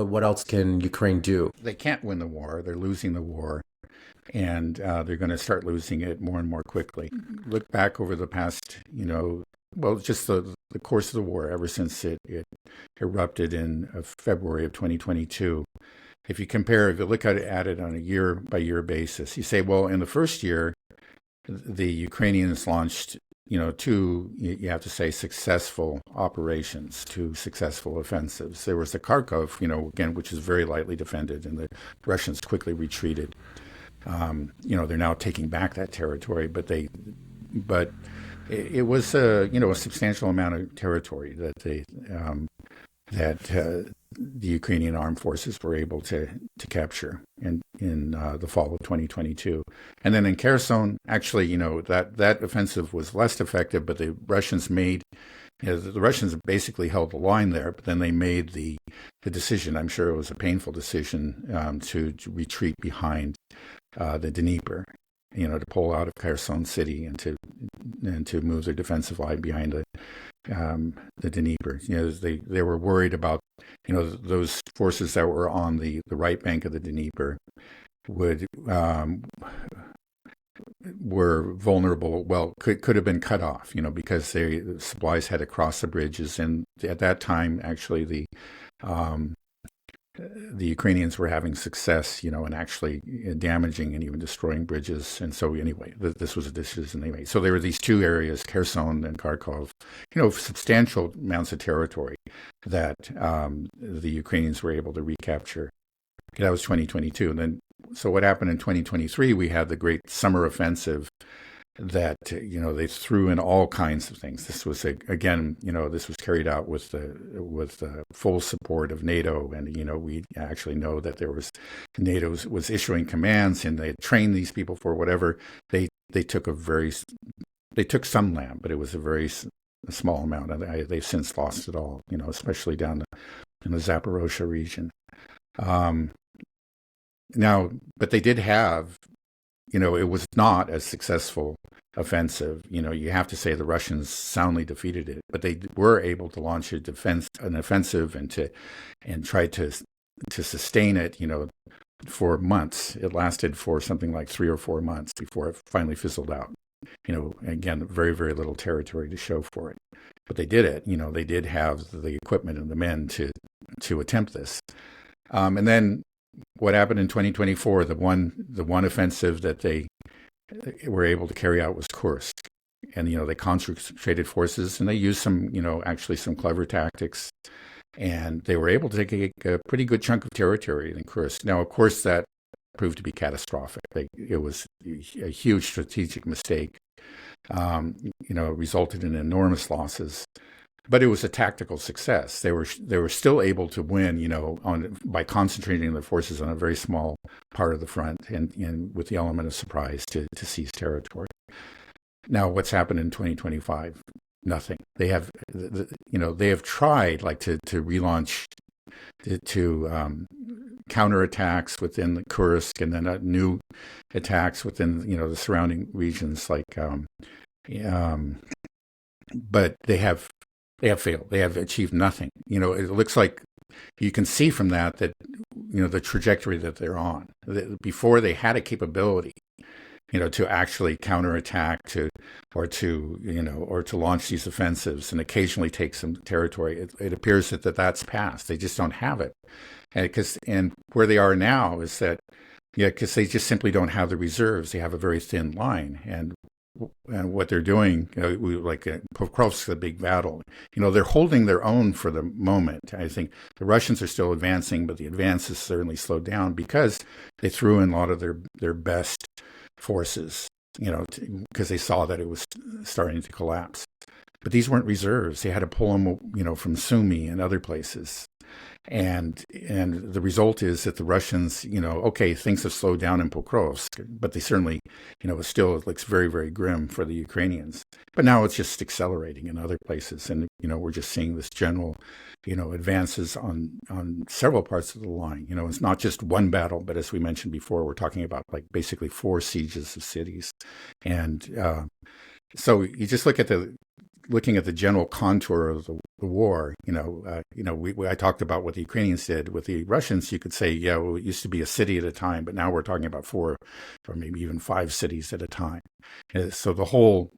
What else can Ukraine do? They can't win the war. They're losing the war, and they're going to start losing it more and more quickly. Look back over the past, well, just the course of the war ever since it erupted in February of 2022. If you look at it on a year by year basis, you say, well, in the first year, the Ukrainians launched, two, you have to say, successful operations, two successful offensives. There was the Kharkov, again, which is very lightly defended, and the Russians quickly retreated. They're now taking back that territory, but it was a substantial amount of territory that the Ukrainian armed forces were able to capture in the fall of 2022. And then in Kherson, actually, that offensive was less effective, but the Russians basically held the line there, but then they made the decision. I'm sure it was a painful decision to retreat behind the Dnieper, to pull out of Kherson city and to move their defensive line behind the Dnieper. They were worried about those forces that were on the right bank of the Dnieper were vulnerable. Well, could have been cut off, because the supplies had to cross the bridges, and at that time, actually, the Ukrainians were having success, in actually damaging and even destroying bridges. And so anyway, this was a decision they made. So there were these two areas, Kherson and Kharkov, substantial amounts of territory that the Ukrainians were able to recapture. That was 2022. And then, so what happened in 2023, we had the great summer offensive that, they threw in all kinds of things. This was, again, this was carried out with the full support of NATO. And, we actually know that NATO was issuing commands, and they had trained these people for whatever. They took some land, but it was a very small amount. And they've since lost it all, especially down in the Zaporozhye region. Now, but they did have, it was not a successful offensive. You have to say the Russians soundly defeated it, but they were able to launch an offensive and try to sustain it, for months. It lasted for something like 3 or 4 months before it finally fizzled out. Again, very, very little territory to show for it. But they did it. They did have the equipment and the men to attempt this. And then what happened in 2024, the one offensive that they were able to carry out was Kursk. And, they concentrated forces, and they used some clever tactics. And they were able to take a pretty good chunk of territory in Kursk. Now, of course, that proved to be catastrophic. It was a huge strategic mistake, resulted in enormous losses. But it was a tactical success. They were still able to win, by concentrating their forces on a very small part of the front and with the element of surprise to seize territory. Now, what's happened in 2025? Nothing. They have tried to relaunch to counterattacks within the Kursk, and then new attacks within the surrounding regions, but they have failed. They have achieved nothing. It looks like you can see from that the trajectory that they're on. Before they had a capability, to actually counterattack or to launch these offensives and occasionally take some territory. It appears that that's past. They just don't have it. And where they are now is that, because they just simply don't have the reserves. They have a very thin line. And what they're doing, Pokrovsk, the big battle, they're holding their own for the moment. I think the Russians are still advancing, but the advance is certainly slowed down because they threw in a lot of their best forces, because they saw that it was starting to collapse. But these weren't reserves. They had to pull them, from Sumy and other places. And the result is that the Russians, things have slowed down in Pokrovsk, but they certainly, it looks very, very grim for the Ukrainians. But now it's just accelerating in other places. And, we're just seeing this general, advances on several parts of the line. It's not just one battle, but as we mentioned before, we're talking about basically 4 sieges of cities. And so you just look at looking at the general contour of the war, I talked about what the Ukrainians did with the Russians. You could say, yeah, well, it used to be a city at a time, but now we're talking about 4 or maybe even 5 cities at a time. So the whole,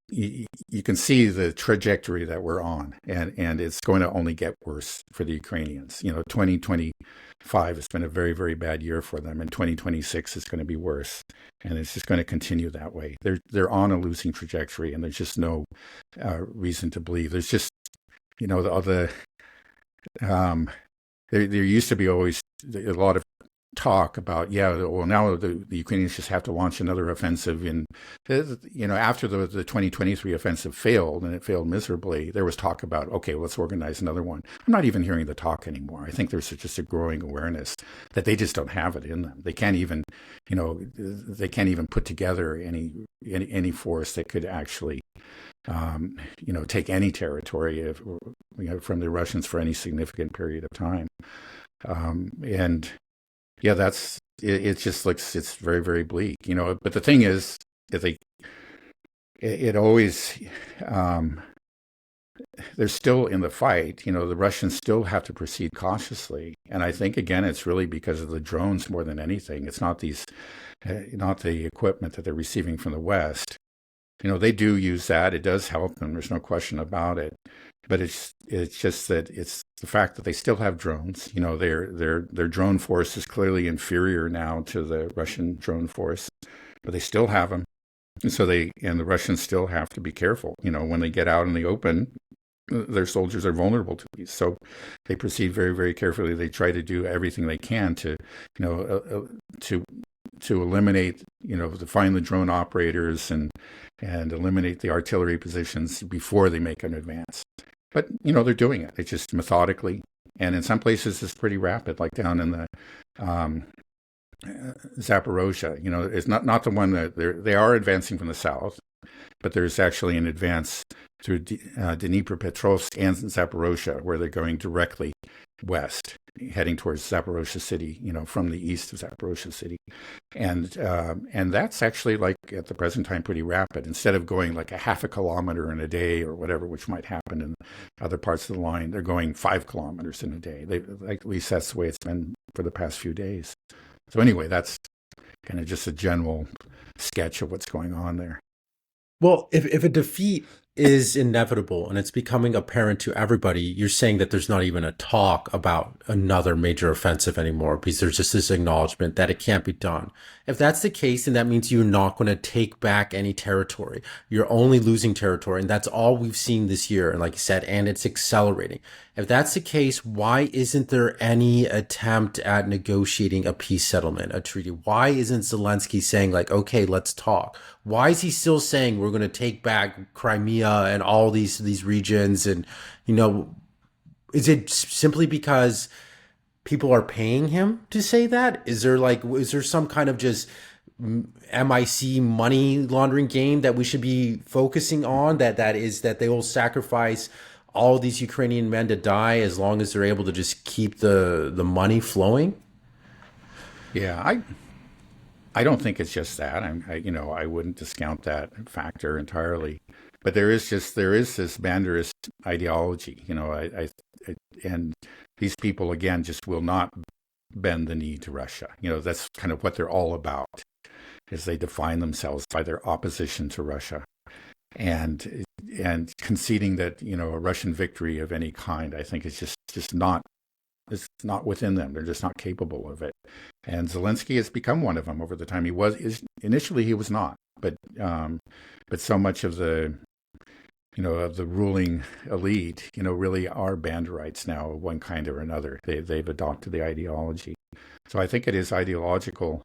you can see the trajectory that we're on, and it's going to only get worse for the Ukrainians. 2025 has been a very, very bad year for them, and 2026 is going to be worse, and it's just going to continue that way. They're on a losing trajectory, and there's just no reason to believe. There's just, there used to be always a lot of talk about, now the Ukrainians just have to launch another offensive after the 2023 offensive failed, and it failed miserably. There was talk about, okay, let's organize another one. I'm not even hearing the talk anymore. I think there's just a growing awareness that they just don't have it in them. They can't even put together any force that could actually take any territory from the Russians for any significant period of time. And yeah, it just looks, it's very, very bleak, but the thing is, it always, they're still in the fight. The Russians still have to proceed cautiously. And I think, again, it's really because of the drones more than anything. It's not not the equipment that they're receiving from the West. They do use that. It does help them. There's no question about it. But it's just that it's the fact that they still have drones. Their drone force is clearly inferior now to the Russian drone force, but they still have them. And so the Russians still have to be careful. When they get out in the open, their soldiers are vulnerable to these. So they proceed very, very carefully. They try to do everything they can to eliminate, to find the drone operators and eliminate the artillery positions before they make an advance. But, they're doing it. It's just methodically. And in some places, it's pretty rapid, like down in the Zaporozhye. It's not the one that they are advancing from the south, but there's actually an advance through Dnipropetrovsk and Zaporozhye, where they're going directly west, heading towards Zaporozhye city, from the east of Zaporozhye city. And that's actually, like, at the present time, pretty rapid. Instead of going like a half a kilometer in a day or whatever, which might happen in other parts of the line, they're going 5 kilometers in a day. At least that's the way it's been for the past few days. So anyway, that's kind of just a general sketch of what's going on there. Well, if a defeat is inevitable and it's becoming apparent to everybody, you're saying that there's not even a talk about another major offensive anymore because there's just this acknowledgement that it can't be done. If that's the case, then that means you're not going to take back any territory. You're only losing territory, and that's all we've seen this year. And like you said, and it's accelerating. If that's the case, why isn't there any attempt at negotiating a peace settlement, a treaty? Why isn't Zelensky saying, like, okay, let's talk? Why is he still saying we're going to take back Crimea and all these regions? And, is it simply because people are paying him to say that? Is there some kind of just MIC money laundering game that we should be focusing on, that they will sacrifice all these Ukrainian men to die as long as they're able to just keep the money flowing? Yeah, I don't think it's just that. I wouldn't discount that factor entirely, but there is this Banderist ideology, and these people, again, just will not bend the knee to Russia. That's kind of what they're all about, is they define themselves by their opposition to Russia, and conceding that a Russian victory of any kind, I think, is just not. It's not within them. They're just not capable of it. And Zelensky has become one of them over the time. Initially he was not, but so much of the of the ruling elite, really are Banderites now of one kind or another. They've adopted the ideology. So I think it is ideological.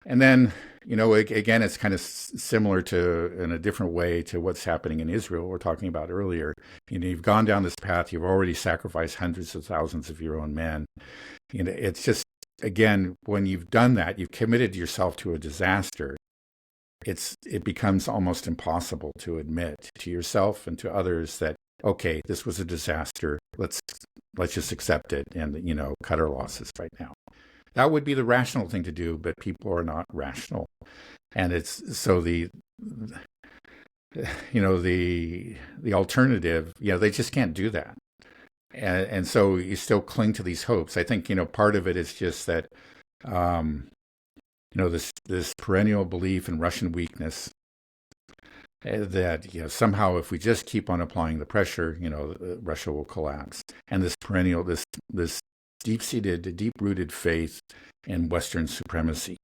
And then, again, it's kind of similar to, in a different way, to what's happening in Israel, we're talking about earlier. You've gone down this path. You've already sacrificed hundreds of thousands of your own men. It's just, again, when you've done that, you've committed yourself to a disaster. It becomes almost impossible to admit to yourself and to others that, okay, this was a disaster. Let's just accept it and, cut our losses right now. That would be the rational thing to do, but people are not rational. And it's so the alternative, they just can't do that. And so you still cling to these hopes. I think, part of it is just that, this perennial belief in Russian weakness, that somehow if we just keep on applying the pressure, Russia will collapse. And this perennial, this deep-seated, deep-rooted faith in Western supremacy,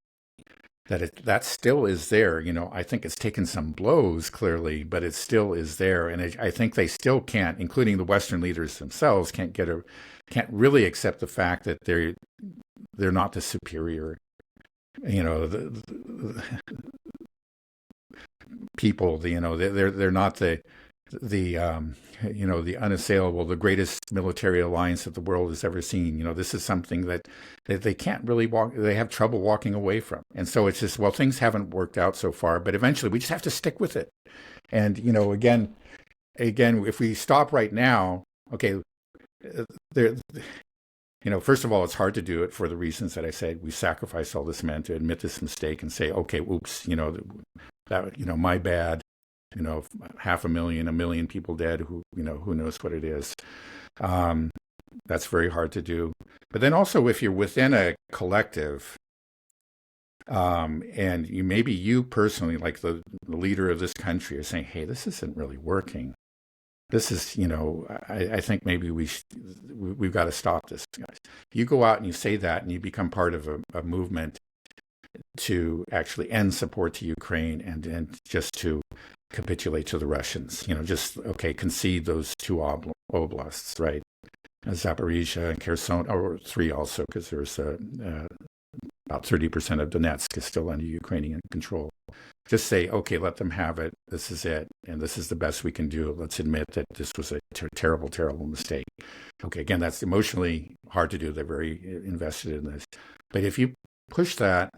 that still is there. I think it's taken some blows clearly, but it still is there. And I think they still can't, including the Western leaders themselves, can't really accept the fact that they're not the superior, the people. They're not the unassailable, the greatest military alliance that the world has ever seen. This is something that they can't really they have trouble walking away from. And so it's just, well, things haven't worked out so far, but eventually we just have to stick with it. And, again, if we stop right now, okay, first of all, it's hard to do it for the reasons that I said. We sacrificed all this men to admit this mistake and say, okay, oops, my bad. 500,000, 1 million people dead, who knows what it is. That's very hard to do. But then also, if you're within a collective, and you personally, like the leader of this country, are saying, hey, this isn't really working. This is, I think maybe we've got to stop this, guys. You go out and you say that, and you become part of a movement to actually end support to Ukraine and just to capitulate to the Russians. Concede those two oblasts, right? Zaporizhia and Kherson, or three also, because there's about 30% of Donetsk is still under Ukrainian control. Just say, okay, let them have it. This is it, and this is the best we can do. Let's admit that this was a terrible, terrible mistake. Okay, again, that's emotionally hard to do. They're very invested in this. But if you push that,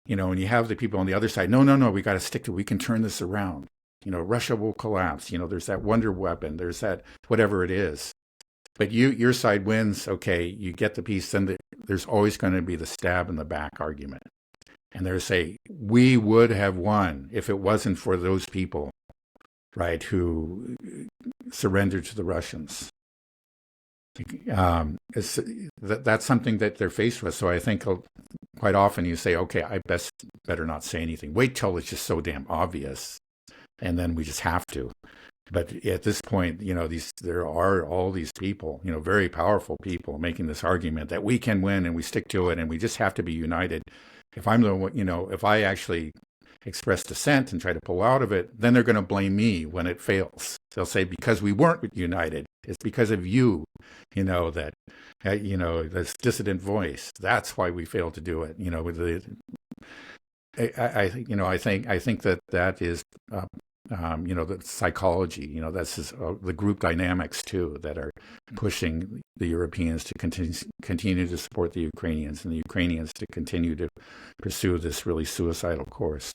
and you have the people on the other side, no, we got to stick to it. We can turn this around. Russia will collapse. There's that wonder weapon. There's that whatever it is. But your side wins. Okay, you get the peace. Then there's always going to be the stab in the back argument. And they say, we would have won if it wasn't for those people, right, who surrendered to the Russians. That's something that they're faced with. So I think quite often you say, okay, I better not say anything. Wait till it's just so damn obvious. And then we just have to. But at this point, there are all these people, very powerful people making this argument that we can win and we stick to it and we just have to be united. If I'm if I actually express dissent and try to pull out of it, then they're going to blame me when it fails. They'll say, because we weren't united, it's because of you, this dissident voice. That's why we failed to do it. I think that is, the psychology, this is the group dynamics too, that are pushing the Europeans to continue to support the Ukrainians and the Ukrainians to continue to pursue this really suicidal course.